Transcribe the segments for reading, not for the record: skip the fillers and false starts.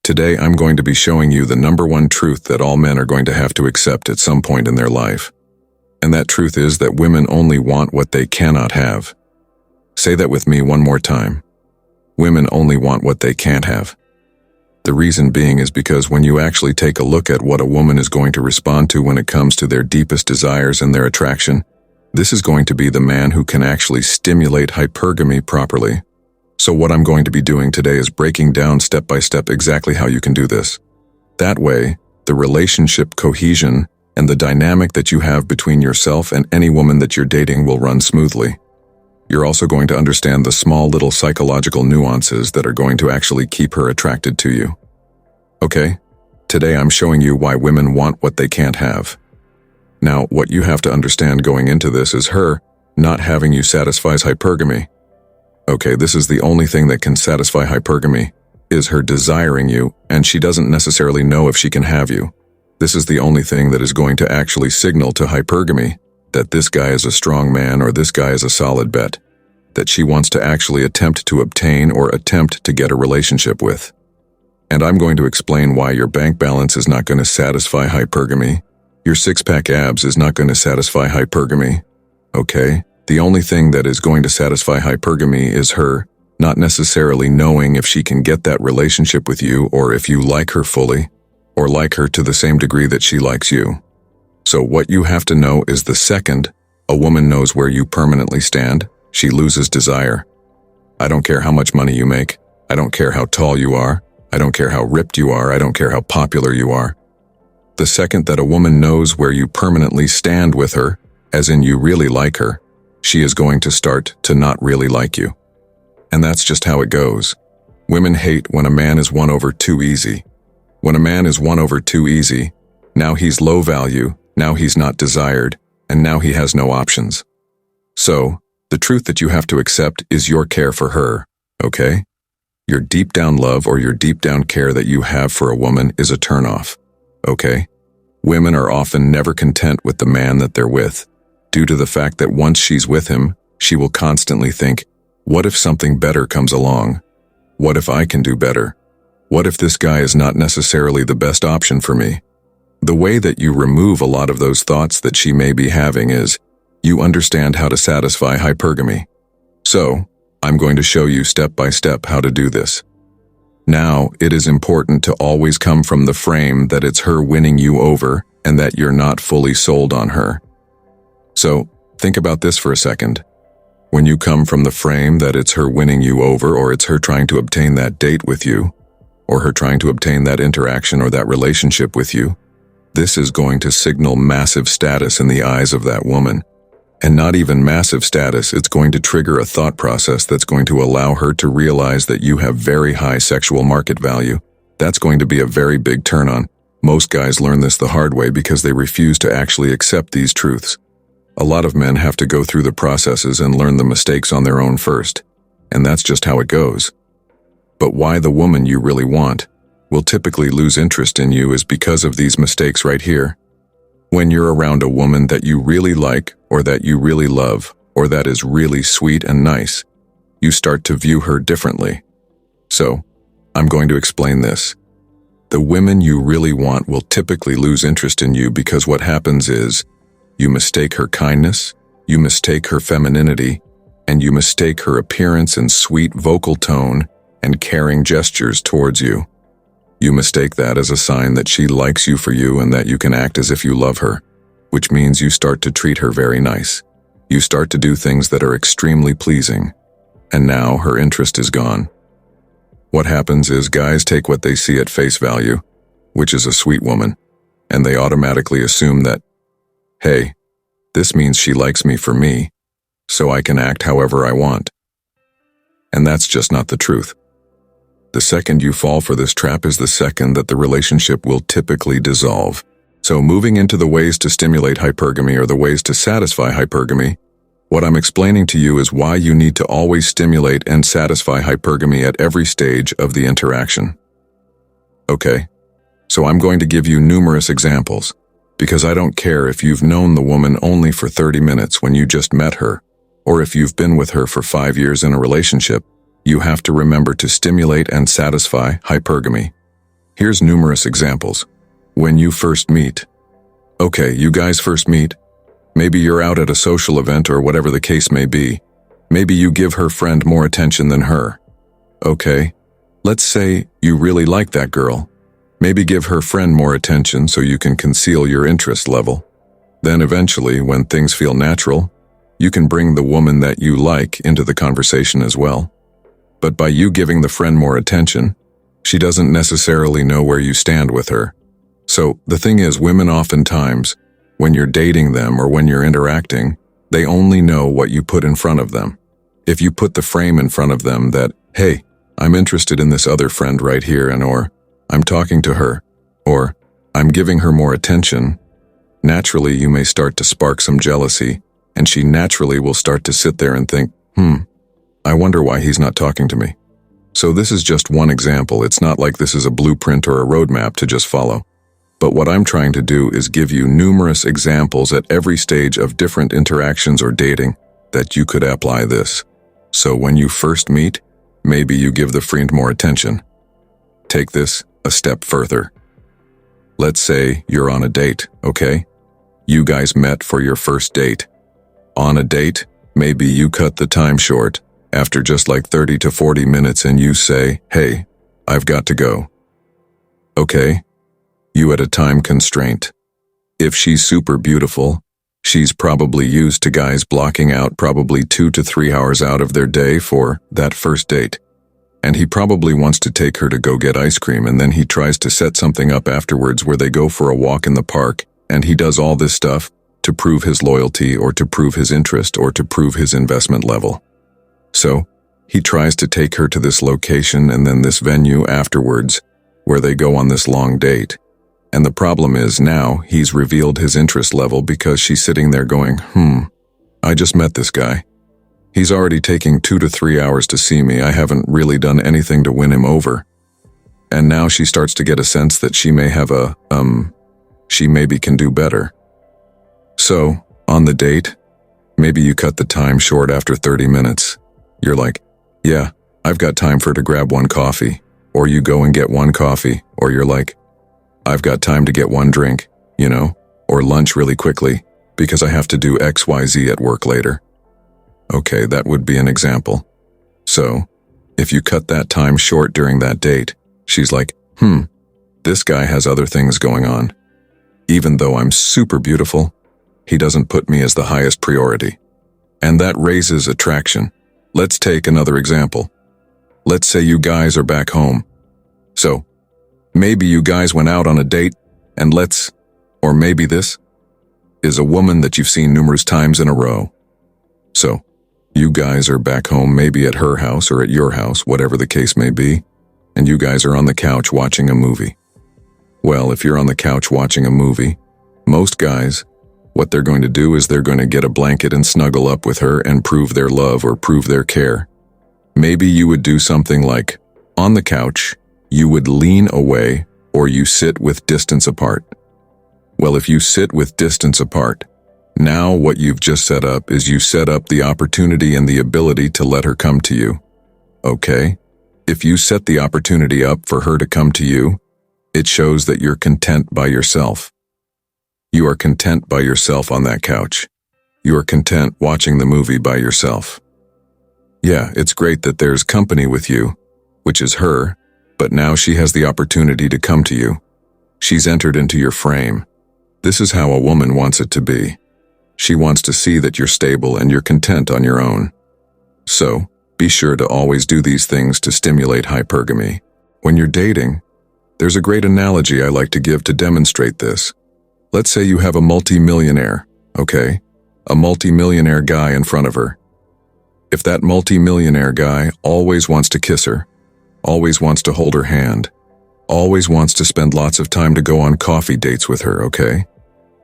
Today I'm going to be showing you the number one truth that all men are going to have to accept at some point in their life. And that truth is that women only want what they cannot have. Say that with me one more time. Women only want what they can't have. The reason being is because when you actually take a look at what a woman is going to respond to when it comes to their deepest desires and their attraction, this is going to be the man who can actually stimulate hypergamy properly. So what I'm going to be doing today is breaking down step by step exactly how you can do this. That way, the relationship cohesion and the dynamic that you have between yourself and any woman that you're dating will run smoothly. You're also going to understand the small little psychological nuances that are going to actually keep her attracted to you. Okay, today I'm showing you why women want what they can't have. Now, what you have to understand going into this is her not having you satisfies hypergamy. Okay, this is the only thing that can satisfy hypergamy, is her desiring you, and she doesn't necessarily know if she can have you. This is the only thing that is going to actually signal to hypergamy that this guy is a strong man or this guy is a solid bet, that she wants to actually attempt to obtain or attempt to get a relationship with. And I'm going to explain why your bank balance is not going to satisfy hypergamy. Your six-pack abs is not going to satisfy hypergamy. Okay? The only thing that is going to satisfy hypergamy is her not necessarily knowing if she can get that relationship with you or if you like her fully, or like her to the same degree that she likes you. So what you have to know is the second a woman knows where you permanently stand, she loses desire. I don't care how much money you make. I don't care how tall you are. I don't care how ripped you are. I don't care how popular you are. The second that a woman knows where you permanently stand with her, as in you really like her, she is going to start to not really like you. And that's just how it goes. Women hate when a man is won over too easy. When a man is won over too easy, now he's low value, now he's not desired, and now he has no options. So, the truth that you have to accept is your care for her, okay? Your deep down love or your deep down care that you have for a woman is a turnoff. Okay? Women are often never content with the man that they're with, due to the fact that once she's with him, she will constantly think, what if something better comes along? What if I can do better? What if this guy is not necessarily the best option for me? The way that you remove a lot of those thoughts that she may be having is, you understand how to satisfy hypergamy. So, I'm going to show you step by step how to do this. Now, it is important to always come from the frame that it's her winning you over and that you're not fully sold on her. So, think about this for a second. When you come from the frame that it's her winning you over or it's her trying to obtain that date with you, or her trying to obtain that interaction or that relationship with you, this is going to signal massive status in the eyes of that woman. And not even massive status, it's going to trigger a thought process that's going to allow her to realize that you have very high sexual market value. That's going to be a very big turn on. Most guys learn this the hard way because they refuse to actually accept these truths. A lot of men have to go through the processes and learn the mistakes on their own first. And that's just how it goes. But why the woman you really want will typically lose interest in you is because of these mistakes right here. When you're around a woman that you really like, or that you really love, or that is really sweet and nice, you start to view her differently. So, I'm going to explain this. The women you really want will typically lose interest in you because what happens is, you mistake her kindness, you mistake her femininity, and you mistake her appearance and sweet vocal tone and caring gestures towards you. You mistake that as a sign that she likes you for you and that you can act as if you love her, which means you start to treat her very nice. You start to do things that are extremely pleasing, and now her interest is gone. What happens is guys take what they see at face value, which is a sweet woman, and they automatically assume that, hey, this means she likes me for me, so I can act however I want. And that's just not the truth. The second you fall for this trap is the second that the relationship will typically dissolve. So moving into the ways to stimulate hypergamy or the ways to satisfy hypergamy, what I'm explaining to you is why you need to always stimulate and satisfy hypergamy at every stage of the interaction. Okay, so I'm going to give you numerous examples, because I don't care if you've known the woman only for 30 minutes when you just met her, or if you've been with her for 5 years in a relationship. You have to remember to stimulate and satisfy hypergamy. Here's numerous examples. When you first meet. Okay, you guys first meet. Maybe you're out at a social event or whatever the case may be. Maybe you give her friend more attention than her. Okay, let's say you really like that girl. Maybe give her friend more attention so you can conceal your interest level. Then eventually, when things feel natural, you can bring the woman that you like into the conversation as well. But by you giving the friend more attention, she doesn't necessarily know where you stand with her. So the thing is, women oftentimes, when you're dating them or when you're interacting, they only know what you put in front of them. If you put the frame in front of them that, hey, I'm interested in this other friend right here, and or I'm talking to her, or I'm giving her more attention, naturally you may start to spark some jealousy, and she naturally will start to sit there and think, I wonder why he's not talking to me. So this is just one example. It's not like this is a blueprint or a roadmap to just follow. But what I'm trying to do is give you numerous examples at every stage of different interactions or dating that you could apply this. So when you first meet, maybe you give the friend more attention. Take this a step further. Let's say you're on a date, okay? You guys met for your first date. On a date, maybe you cut the time short after just like 30 to 40 minutes and you say, hey, I've got to go. Okay? You had a time constraint. If she's super beautiful, she's probably used to guys blocking out probably 2 to 3 hours out of their day for that first date. And he probably wants to take her to go get ice cream, and then he tries to set something up afterwards where they go for a walk in the park, and he does all this stuff to prove his loyalty or to prove his interest or to prove his investment level. So, he tries to take her to this location and then this venue afterwards where they go on this long date. And the problem is now he's revealed his interest level because she's sitting there going, I just met this guy. He's already taking 2 to 3 hours to see me. I haven't really done anything to win him over. And now she starts to get a sense that she may have she maybe can do better. So, on the date, maybe you cut the time short after 30 minutes. You're like, yeah, I've got time for her to grab one coffee. Or you go and get one coffee. Or you're like, I've got time to get one drink, or lunch really quickly, because I have to do XYZ at work later. Okay, that would be an example. So, if you cut that time short during that date, she's like, this guy has other things going on. Even though I'm super beautiful, he doesn't put me as the highest priority. And that raises attraction. Let's take another example. Let's say you guys are back home. So, maybe you guys went out on a date, and or maybe this is a woman that you've seen numerous times in a row. So, you guys are back home, maybe at her house or at your house, whatever the case may be, and you guys are on the couch watching a movie. Well, if you're on the couch watching a movie, most guys, what they're going to do is they're going to get a blanket and snuggle up with her and prove their love or prove their care. Maybe you would do something like, on the couch, you would lean away or you sit with distance apart. Well, if you sit with distance apart, now what you've just set up is you set up the opportunity and the ability to let her come to you. Okay? If you set the opportunity up for her to come to you, it shows that you're content by yourself. You are content by yourself on that couch. You are content watching the movie by yourself. Yeah, it's great that there's company with you, which is her, but now she has the opportunity to come to you. She's entered into your frame. This is how a woman wants it to be. She wants to see that you're stable and you're content on your own. So, be sure to always do these things to stimulate hypergamy. When you're dating, there's a great analogy I like to give to demonstrate this. Let's say you have a multi-millionaire, okay? A multi-millionaire guy in front of her. If that multi-millionaire guy always wants to kiss her, always wants to hold her hand, always wants to spend lots of time to go on coffee dates with her, okay?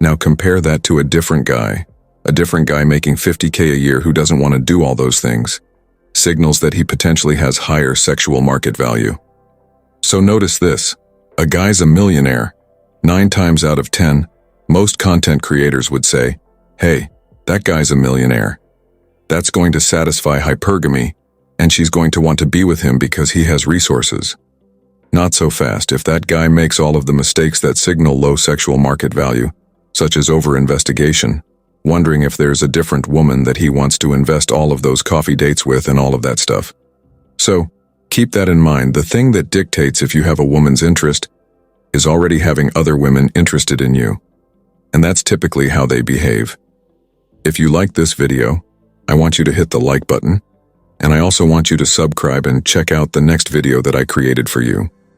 Now compare that to a different guy making $50K a year who doesn't want to do all those things. Signals that he potentially has higher sexual market value. So notice this, a guy's a millionaire. 9 times out of 10, most content creators would say, hey, that guy's a millionaire. That's going to satisfy hypergamy, and she's going to want to be with him because he has resources. Not so fast. If that guy makes all of the mistakes that signal low sexual market value, such as over-investigation, wondering if there's a different woman that he wants to invest all of those coffee dates with and all of that stuff. So, keep that in mind. The thing that dictates if you have a woman's interest is already having other women interested in you. And that's typically how they behave. If you like this video, I want you to hit the like button, and I also want you to subscribe and check out the next video that I created for you.